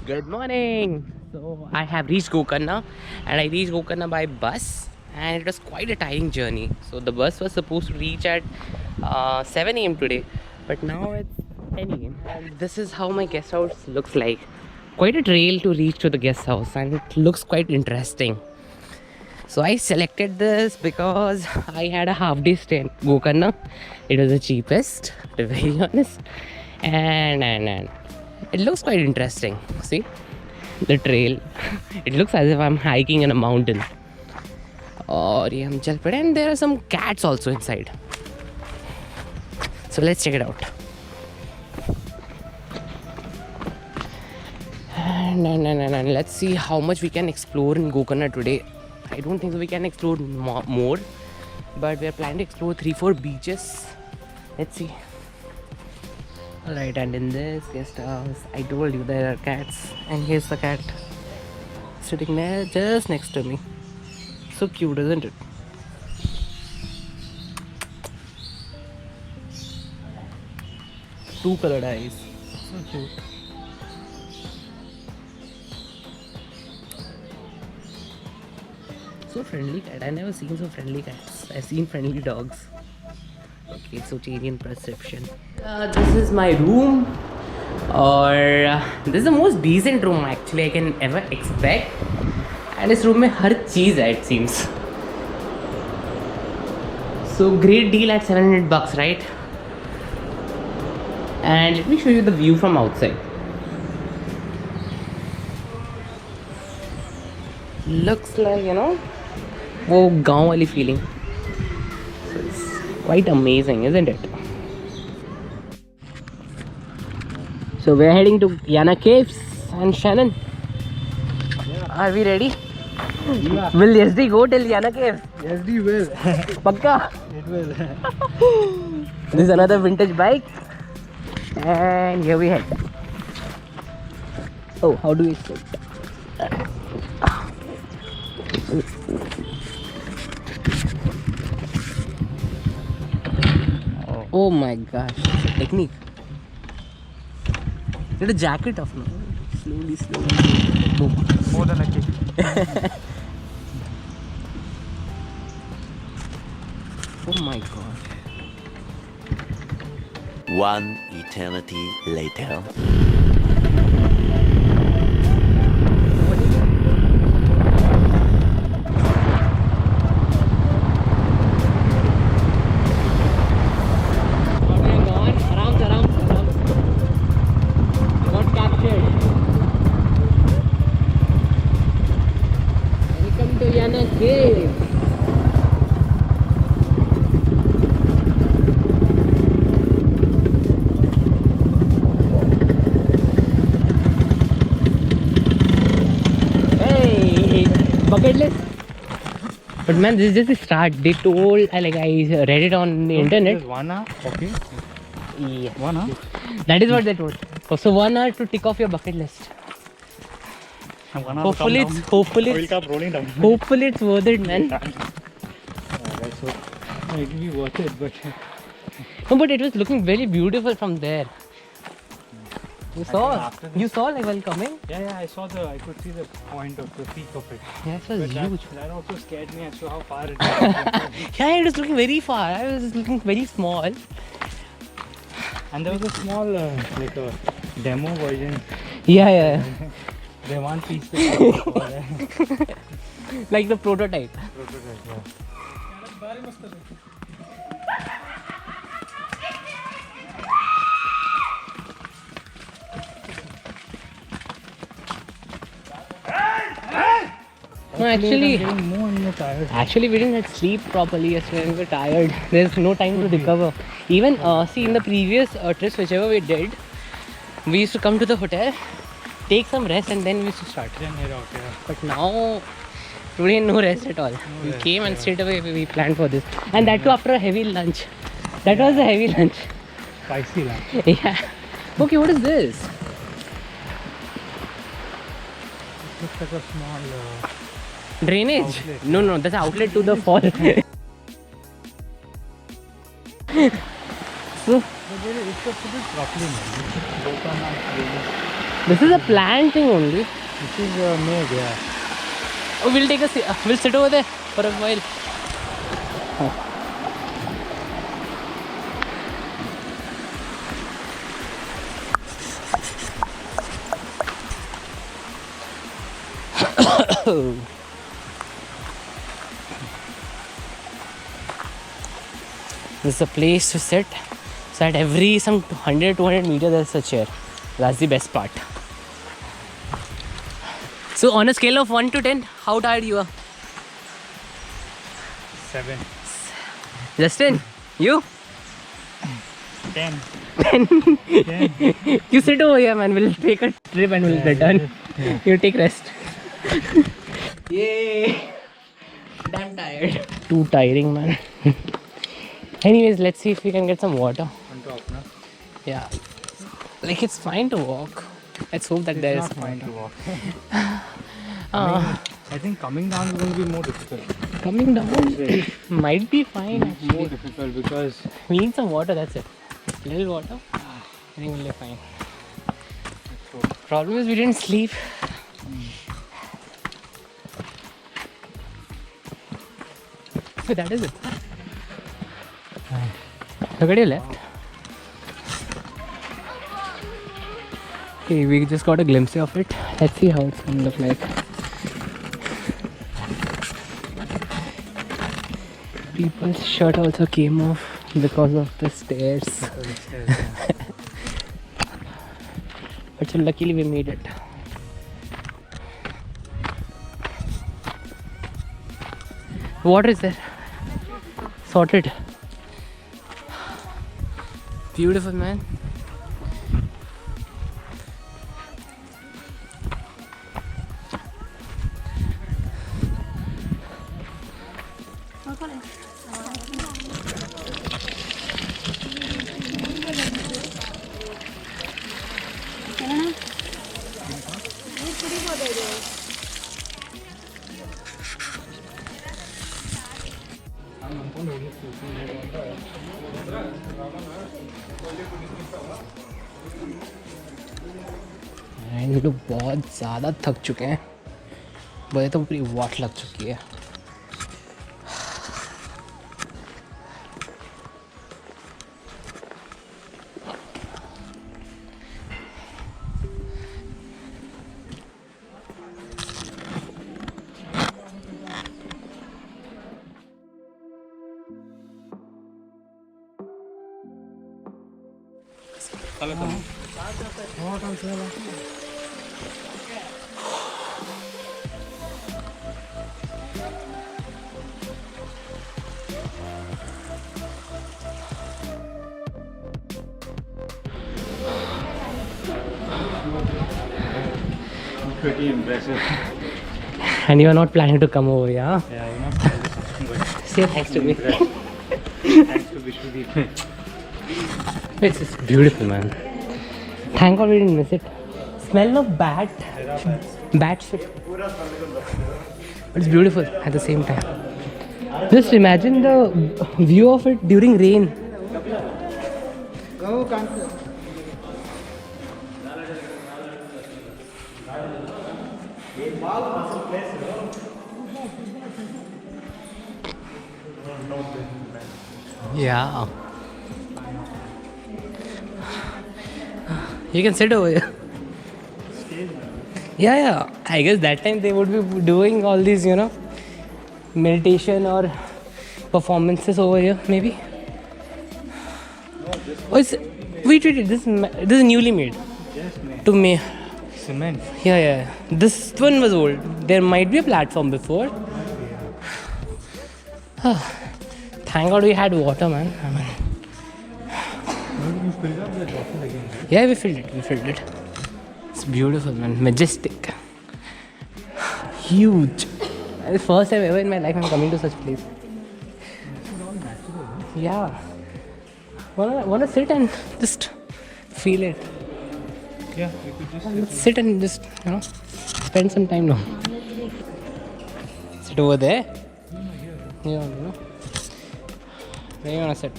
Good morning. So I have reached Gokarna, and I reached Gokarna by bus, and it was quite a tiring journey. So the bus was supposed to reach at 7 a.m. today, but now it's 10 a.m. and this is how my guest house looks like. Quite a trail to reach to the guest house, and it looks quite interesting. So I selected this because I had a half day stay in Gokarna. It was the cheapest, to be very honest, and it looks quite interesting. See the trail. It looks as if I'm hiking in a mountain. Or and there are some cats also inside. So let's check it out. And let's see how much we can explore in Gokarna today. I don't think so we can explore more, but we are planning to explore 3-4 beaches. Let's see. Alright, and in this guest house, I told you there are cats, and here's the cat sitting there just next to me. So cute, isn't it? Two colored eyes. So cute. So friendly cat. I've never seen so friendly cats. I've seen friendly dogs. Okay, so change in perception. This is my room, or this is the most decent room actually I can ever expect. And this room में हर चीज़ है, it seems. So great deal at $700, right? And let me show you the view from outside. Looks like, you know, वो गांव वाली feeling. So it's quite amazing, isn't it? So we're heading to Yana Caves and Shannon. Yeah. Are we ready? Yeah. Will SD go till Yana Caves? SD will. Pakka? It will. This is another vintage bike. And here we head. Oh, how do we sit? Oh my gosh, technique. Get a jacket off now. Slowly. Move. More than a kick. Oh my gosh. One eternity later. Bucket list. But man, this is just the start. They told, I read it on the internet. 1 hour, okay. Yeah. 1 hour. That is what they told. So 1 hour to tick off your bucket list. Hopefully it's worth it, man. It will be worth it, but No, but it was looking very beautiful from there. You saw like while coming? yeah, I could see the point of the peak of it. Yeah, it was huge. That also scared me as to how far it is. Yeah, it was looking very far. I was looking very small. And there was a small, like a demo version. Yeah. They want piece to Like the prototype. No, actually, more and more tired. Actually, we didn't sleep properly yesterday. We were tired. There's no time to recover. Even see, in the previous trips, whichever we did, we used to come to the hotel, take some rest, and then we used to start. Then head out, yeah. But now, today no rest at all. We came and straight away we planned for this, and that too after a heavy lunch. That was a heavy lunch. Spicy lunch. Yeah. Okay, what is this? It looks like a small Drainage? outlet. No, that's outlet to the fall. So, But it's a bit roughly, man. Gokarna really This is a planned thing only. This is made, yeah. Oh, we'll sit over there for a while. This is a place to sit. So at every some 100-200 meters there's a chair. That's the best part. So on a scale of 1 to 10, how tired you are? 7. Justin, you? 10. 10. You sit over here, man. We'll take a trip and we'll return. Yeah. You take rest. Yay! Damn tired. Too tiring, man. Anyways, let's see if we can get some water. On top, no? Yeah. Like it's fine to walk. Let's hope that there is not fine to walk. I think coming down is going to be more difficult. Coming down might be fine More actually. difficult because We need some water, that's it. Little water. I think we'll be fine. Problem is we didn't sleep. So that is it. Look at your left. Okay, we just got a glimpse of it. Let's see how it's gonna look like. People's shirt also came off because of the stairs. But so luckily we made it. Water is there. Sorted. Beautiful, man. And लोग बहुत ज़्यादा थक चुके हैं मुझे तो पूरी वाट लग चुकी है pretty impressive. And you are not planning to come over, yeah? Yeah, you know. Say thanks to me. Thanks to Vishnu. It's just beautiful, man. Thank God we didn't miss it. Smell of bat. Bat shit. But it's beautiful at the same time. Just imagine the view of it during rain. Yeah. You can sit over here. Yeah. I guess that time they would be doing all these, meditation or performances over here, maybe. Oh, wait. This is newly made. Yes, mate. To me. Cement. Yeah. This one was old. There might be a platform before. Thank God we had water, man. You filled up the bottle again, right? Yeah, we filled it. It's beautiful, man. Majestic. Huge. It's the first time ever in my life I'm coming to such a place. Yeah. Wanna sit and just feel it. Yeah, we could just Let's sit and just, spend some time now. Sit over there. Yeah, where you wanna sit?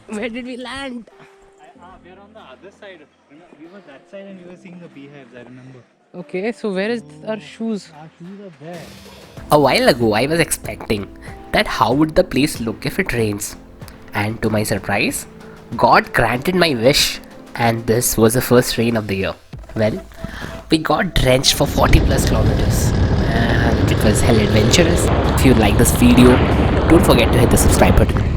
Where did we land? We are on the other side. We were that side and we were seeing the beehives, I remember. Okay, so where is our shoes? Our shoes are there. A while ago, I was expecting that how would the place look if it rains. And to my surprise, God granted my wish, and this was the first rain of the year. Well, we got drenched for 40 plus kilometers, and it was hell adventurous. If you like this video, don't forget to hit the subscribe button.